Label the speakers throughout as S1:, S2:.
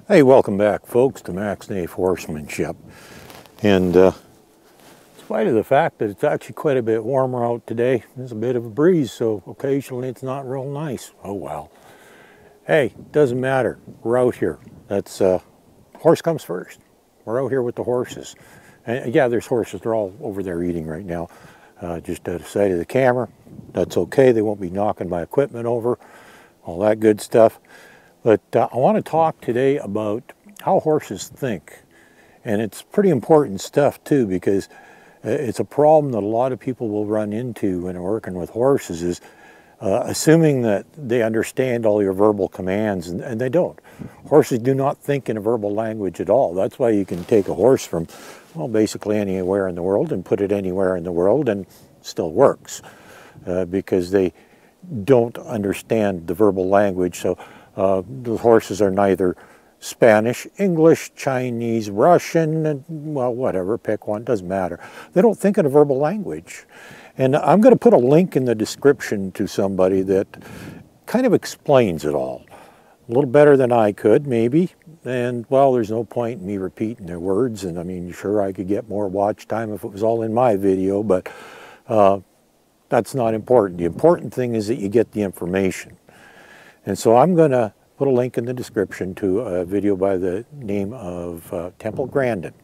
S1: Hey, welcome back, folks, to Max Nafe Horsemanship. And in spite of the fact that it's actually quite a bit warmer out today, there's a bit of a breeze, so occasionally it's not real nice. Oh well. Hey, doesn't matter. We're out here. That's horse comes first. We're out here with the horses. And yeah, there's horses. They're all over there eating right now, just at the side of the camera. That's okay. They won't be knocking my equipment over, all that good stuff. But I want to talk today about how horses think. And it's pretty important stuff too, because it's a problem that a lot of people will run into when working with horses is assuming that they understand all your verbal commands, and they don't. Horses do not think in a verbal language at all. That's why you can take a horse from, well, basically anywhere in the world and put it anywhere in the world and it still works, because they don't understand the verbal language. So the horses are neither Spanish, English, Chinese, Russian, well, whatever, pick one, doesn't matter. They don't think in a verbal language. And I'm going to put a link in the description to somebody that kind of explains it all. A little better than I could, maybe. And, well, there's no point in me repeating their words. And, I mean, sure, I could get more watch time if it was all in my video, but that's not important. The important thing is that you get the information. And so I'm going to put a link in the description to a video by the name of Temple Grandin.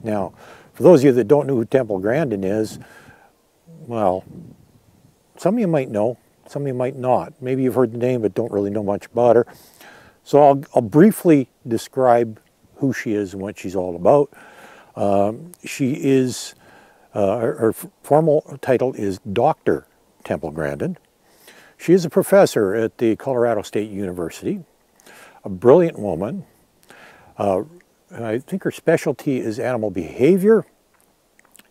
S1: Now, for those of you that don't know who Temple Grandin is, well, some of you might know, some of you might not. Maybe you've heard the name but don't really know much about her. So I'll briefly describe who she is and what she's all about. She is, her formal title is Dr. Temple Grandin. She is a professor at the Colorado State University, a brilliant woman. I think her specialty is animal behavior,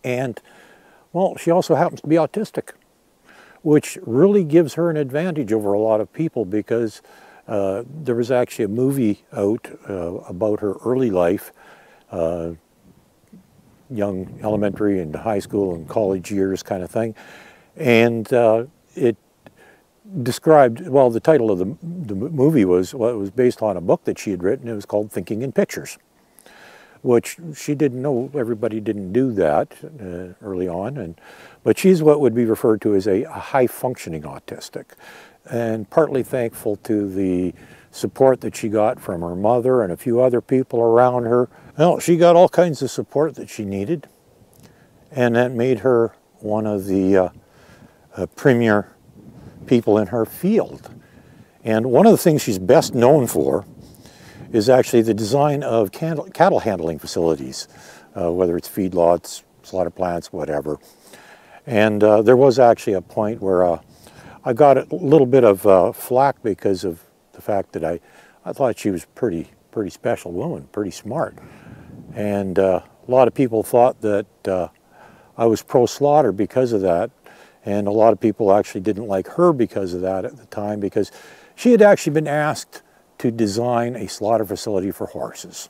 S1: and, well, she also happens to be autistic, which really gives her an advantage over a lot of people, because there was actually a movie out about her early life, young elementary and high school and college years kind of thing, and it described, well, the title of the movie was, well, it was based on a book that she had written. It was called Thinking in Pictures, which she didn't know. Everybody didn't do that early on, but she's what would be referred to as a high-functioning autistic, and partly thankful to the support that she got from her mother and a few other people around her. Well, she got all kinds of support that she needed, and that made her one of the premier people in her field. And one of the things she's best known for is actually the design of cattle handling facilities, whether it's feedlots, slaughter plants, whatever. And there was actually a point where I got a little bit of flack because of the fact that I thought she was pretty special woman, pretty smart. And a lot of people thought that I was pro-slaughter because of that. And a lot of people actually didn't like her because of that at the time, because she had actually been asked to design a slaughter facility for horses.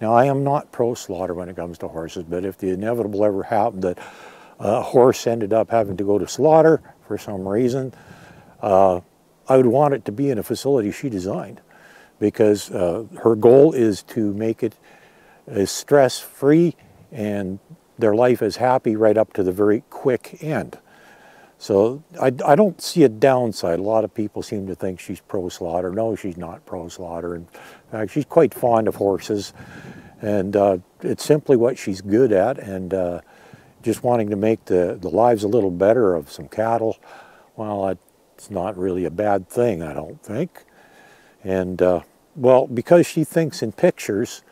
S1: Now, I am not pro-slaughter when it comes to horses, but if the inevitable ever happened that a horse ended up having to go to slaughter for some reason, I would want it to be in a facility she designed, because her goal is to make it as stress-free and their life as happy right up to the very quick end. So I don't see a downside. A lot of people seem to think she's pro-slaughter. No, she's not pro-slaughter. In fact, she's quite fond of horses, and it's simply what she's good at, and just wanting to make the lives a little better of some cattle, well, it's not really a bad thing, I don't think. And, well, because she thinks in pictures,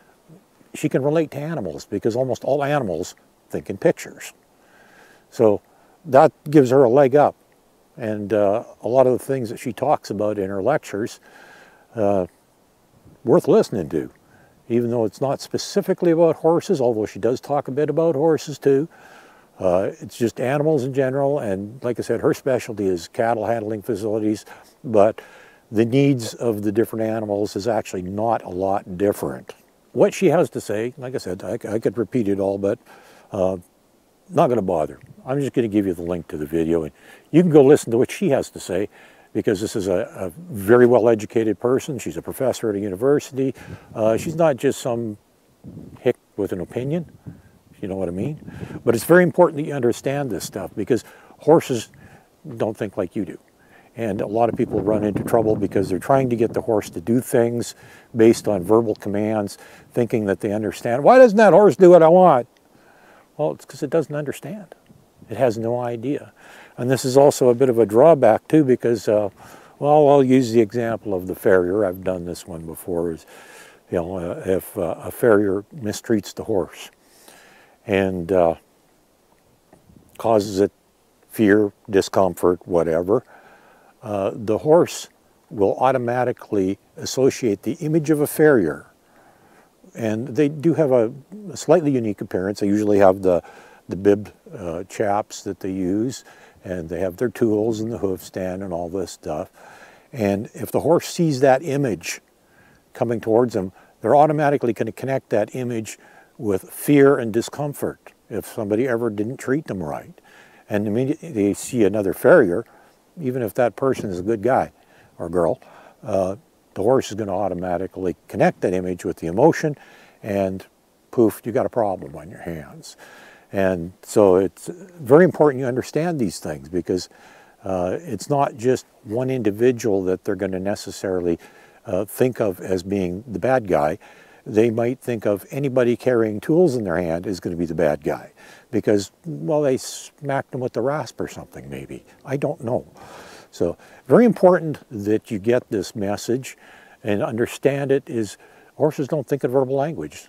S1: she can relate to animals, because almost all animals think in pictures. So that gives her a leg up, and a lot of the things that she talks about in her lectures, worth listening to, even though it's not specifically about horses, although she does talk a bit about horses too. It's just animals in general, and like I said, her specialty is cattle handling facilities, but the needs of the different animals is actually not a lot different. What she has to say, like I said, I could repeat it all, but not going to bother. I'm just going to give you the link to the video, and you can go listen to what she has to say, because this is a very well-educated person. She's a professor at a university. She's not just some hick with an opinion, if you know what I mean. But it's very important that you understand this stuff, because horses don't think like you do. And a lot of people run into trouble because they're trying to get the horse to do things based on verbal commands, thinking that they understand. Why doesn't that horse do what I want? Well, it's because it doesn't understand. It has no idea. And this is also a bit of a drawback too, because, well, I'll use the example of the farrier. I've done this one before. Is, you know, if a farrier mistreats the horse and causes it fear, discomfort, whatever, the horse will automatically associate the image of a farrier. And they do have a slightly unique appearance. They usually have the bib chaps that they use, and they have their tools and the hoof stand and all this stuff. And if the horse sees that image coming towards them, they're automatically going to connect that image with fear and discomfort if somebody ever didn't treat them right. And immediately they see another farrier, even if that person is a good guy or girl, the horse is going to automatically connect that image with the emotion, and poof, you got a problem on your hands. And so it's very important you understand these things, because it's not just one individual that they're going to necessarily think of as being the bad guy. They might think of anybody carrying tools in their hand is going to be the bad guy, because, well, they smacked them with the rasp or something maybe. I don't know. So very important that you get this message and understand it. Is horses don't think in verbal language.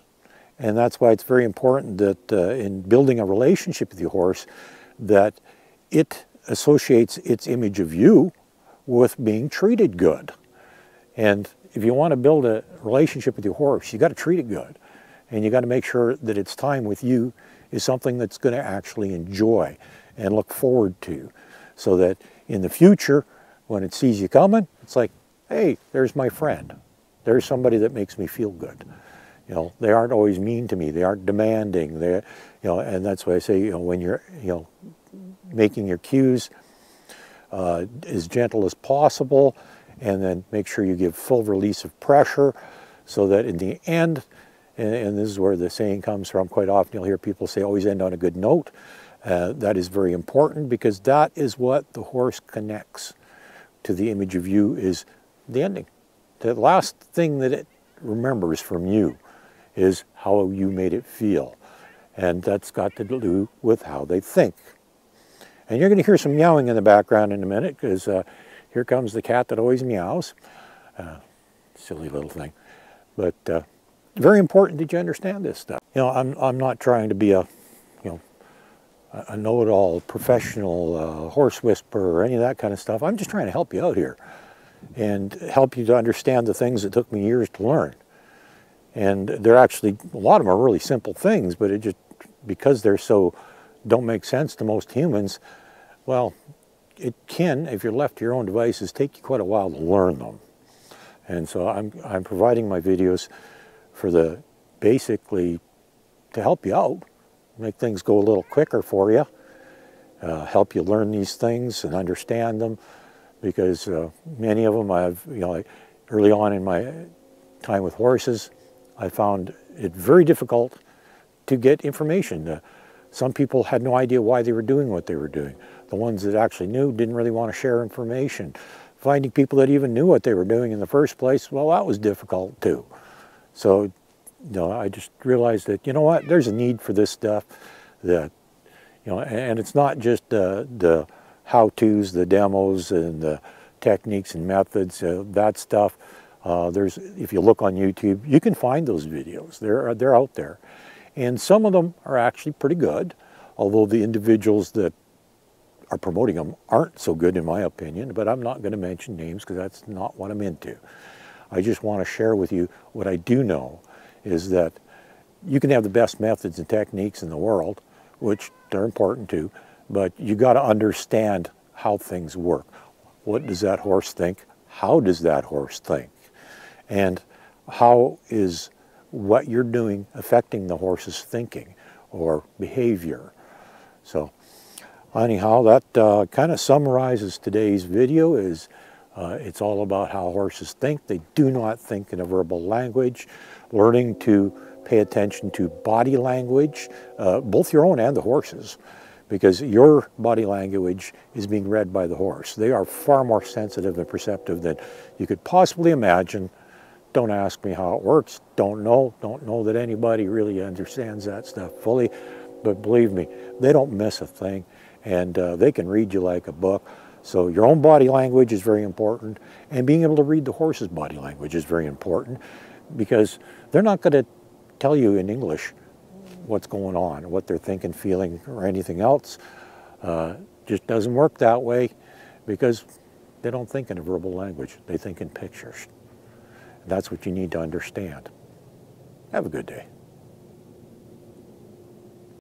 S1: And that's why it's very important that in building a relationship with your horse, that it associates its image of you with being treated good. And if you want to build a relationship with your horse, you got to treat it good. And you got to make sure that its time with you is something that's going to actually enjoy and look forward to, so that in the future, when it sees you coming, it's like, hey, there's my friend. There's somebody that makes me feel good. You know, they aren't always mean to me. They aren't demanding. They, you know, and that's why I say, you know, when you're, you know, making your cues as gentle as possible, and then make sure you give full release of pressure, so that in the end, and this is where the saying comes from, quite often you'll hear people say, always end on a good note. That is very important, because that is what the horse connects to the image of you, is the ending. The last thing that it remembers from you is how you made it feel. And that's got to do with how they think. And you're going to hear some meowing in the background in a minute, because here comes the cat that always meows. Silly little thing. But very important that you understand this stuff. You know, I'm not trying to be a, you know, a know-it-all professional horse whisperer or any of that kind of stuff. I'm just trying to help you out here and help you to understand the things that took me years to learn. And they're actually, a lot of them are really simple things, but it just, because they're so, don't make sense to most humans, well, it can, if you're left to your own devices, take you quite a while to learn them. And so I'm providing my videos for the, basically, to help you out, make things go a little quicker for you, help you learn these things and understand them, because many of them I've, you know, early on in my time with horses, I found it very difficult to get information. Some people had no idea why they were doing what they were doing. The ones that actually knew didn't really want to share information. Finding people that even knew what they were doing in the first place, well, that was difficult too. So, you know, I just realized that, you know what, there's a need for this stuff, that, you know, and it's not just the how-tos, the demos and the techniques and methods, that stuff. There's, if you look on YouTube, you can find those videos. They're out there. And some of them are actually pretty good, although the individuals that are promoting them aren't so good in my opinion, but I'm not going to mention names because that's not what I'm into. I just want to share with you what I do know, is that you can have the best methods and techniques in the world, which they're important too, but you got to understand how things work. What does that horse think? How does that horse think? And how is what you're doing affecting the horse's thinking or behavior? So anyhow, that kind of summarizes today's video. It's all about how horses think. They do not think in a verbal language. Learning to pay attention to body language, both your own and the horse's, because your body language is being read by the horse. They are far more sensitive and perceptive than you could possibly imagine. Don't ask me how it works. Don't know that anybody really understands that stuff fully. But believe me, they don't miss a thing, and they can read you like a book. So your own body language is very important, and being able to read the horse's body language is very important, because they're not going to tell you in English what's going on, what they're thinking, feeling, or anything else. Just doesn't work that way, because they don't think in a verbal language. They think in pictures. That's what you need to understand. Have a good day.